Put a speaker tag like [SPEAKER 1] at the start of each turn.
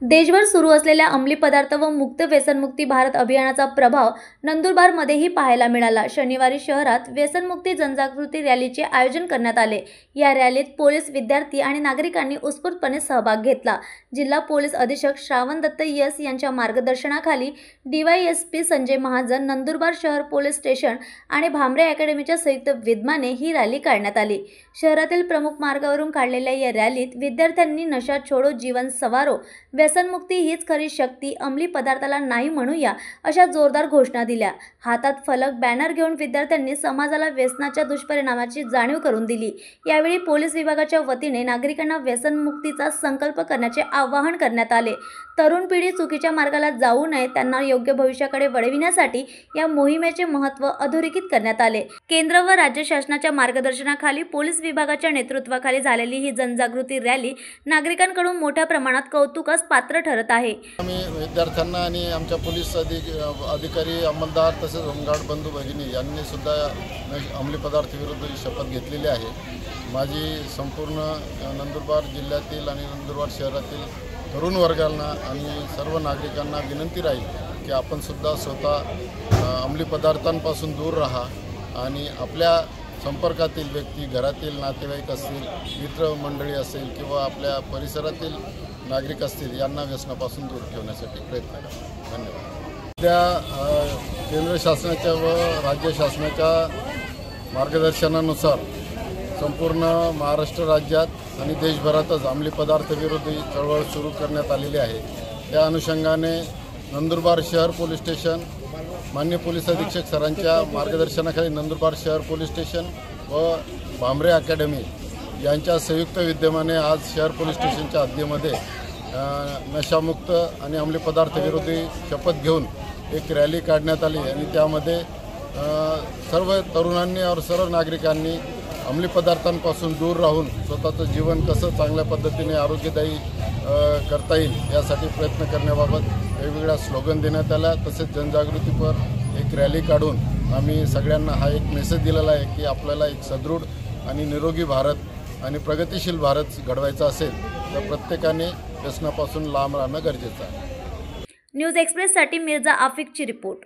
[SPEAKER 1] देशभर सुरू असलेल्या अंमली पदार्थ व मुक्त व्यसनमुक्ती भारत अभियानाचा प्रभाव नंदुरबारमध्येही पाहायला मिळाला। शनिवारी शहरात व्यसनमुक्ती जनजागृती रॅलीचे आयोजन करण्यात आले। या रॅलीत पोलीस, विद्यार्थी आणि नागरिकांनी उत्स्फूर्तपणे सहभाग घेतला। जिल्हा पोलीस अधीक्षक श्रावण दत्त यस यांच्या मार्गदर्शनाखाली DYSP संजय महाजन, नंदुरबार शहर पोलीस स्टेशन आणि भामरे अकॅडमीच्या संयुक्त विद्यमाने ही रॅली काढण्यात आली। शहरातील प्रमुख मार्गावरून काढलेल्या या रॅलीत विद्यार्थ्यांनी नशा छोडो जीवन सवारो, व्यसनमुक्ती हीच खरी शक्ती, अंमली पदार्थाला नाही म्हणूया अशा जोरदार घोषणा दिल्या। हातात फलक, बॅनर घेऊन विद्यार्थ्यांनी समाजाला व्यसनाच्या दुष्परिणामाची जाणीव करून दिली। यावेळी पोलीस विभागाच्या वतीने नागरिकांना व्यसनमुक्तीचा संकल्प करण्याचे आवाहन करण्यात आले। तरुण पिढी चुकीच्या मार्गाला जाऊ नये, त्यांना योग्य भविष्याकडे वळविण्यासाठी या मोहिमेचे महत्त्व अधोरेखित करण्यात आले। केंद्र व राज्य शासनाच्या मार्गदर्शनाखाली पोलीस विभागाच्या नेतृत्वाखाली झालेली ही जनजागृती रॅली नागरिकांकडून मोठ्या प्रमाणात कौतुकास पात्र ठरत आहे।
[SPEAKER 2] आम्ही विद्यार्थ्यांना आणि आमच्या पोलीस अधिकारी, अंमलदार तसेच होमगार्ड बंधू भगिनी यांनी सुद्धा अंमली पदार्थ विरुद्ध शपथ घेतलेली आहे। माझी संपूर्ण नंदुरबार जिल्ह्यातील आणि नंदुरबार शहरातील तरुण वर्गांना आणि सर्व नागरिकांना विनंती राहील की आपण सुद्धा स्वतः अंमली पदार्थांपासून दूर राहा आणि आपल्या संपर्कातील व्यक्ती, घरातील नातेवाईक असतील, मित्रमंडळी असेल किंवा आपल्या परिसरातील नागरिक असतील यांना व्यसनापासून दूर ठेवण्यासाठी प्रयत्न करा। धन्यवाद। सध्या केंद्र शासनाच्या व राज्य शासनाच्या मार्गदर्शनानुसार संपूर्ण महाराष्ट्र राज्यात आणि देशभरातच अंमली पदार्थ विरोधी चळवळ सुरू करण्यात आलेली आहे। त्या अनुषंगाने नंदुरबार शहर पोलीस स्टेशन, माननीय पोलीस अधीक्षक सरांच्या मार्गदर्शनाखाली नंदुरबार शहर पोलीस स्टेशन व भामरे अकॅडमी यांच्या संयुक्त विद्यमाने आज शहर पोलीस स्टेशनच्या हद्दीमध्ये नशामुक्त आणि अंमली पदार्थ विरोधी शपथ घेऊन एक रॅली काढण्यात आली आणि त्यामध्ये सर्व तरुणांनी और सर्व नागरिकांनी अंमली पदार्थांपासून दूर राहून स्वतःचं जीवन कसं चांगल्या पद्धतीने आरोग्यदायी करता येईल यासाठी प्रयत्न करण्याबाबत वेगवेगळ्या स्लोगन देण्यात आल्या। तसेच जनजागृतीपर एक रॅली काढून आम्ही सगळ्यांना हा एक मेसेज दिलेला आहे की आपल्याला एक सदृढ आणि निरोगी भारत आणि प्रगतिशील भारत घडवायचा असेल तर प्रत्येकाने व्यसनापासून लांब राहणं गरजेचं आहे।
[SPEAKER 1] न्यूज एक्सप्रेससाठी मिर्झा आफिकची रिपोर्ट।